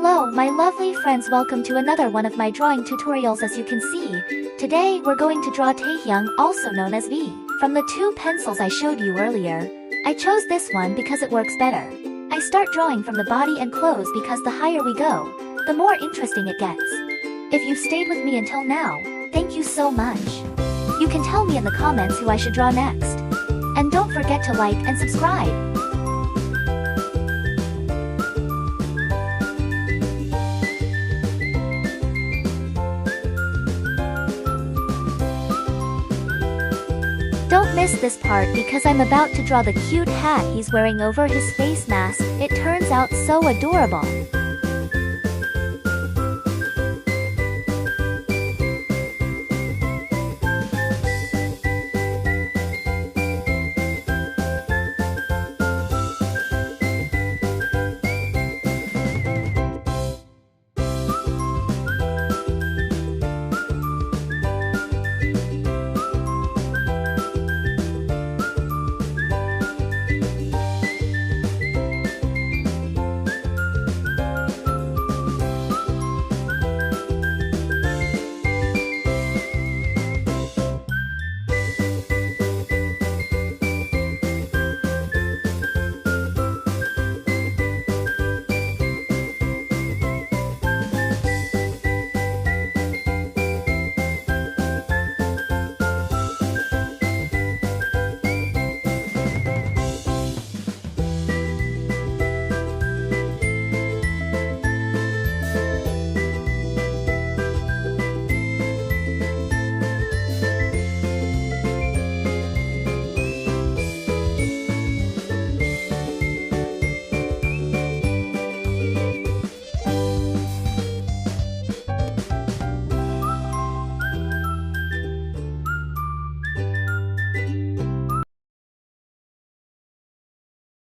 Hello my lovely friends, welcome to another one of my drawing tutorials. As you can see, today we're going to draw Taehyung, also known as V. From the two pencils I showed you earlier, I chose this one because it works better. I start drawing from the body and clothes because the higher we go, the more interesting it gets. If you've stayed with me until now, thank you so much. You can tell me in the comments who I should draw next. And don't forget to like and subscribe. Don't miss this part because I'm about to draw the cute hat he's wearing over his face mask. It turns out so adorable.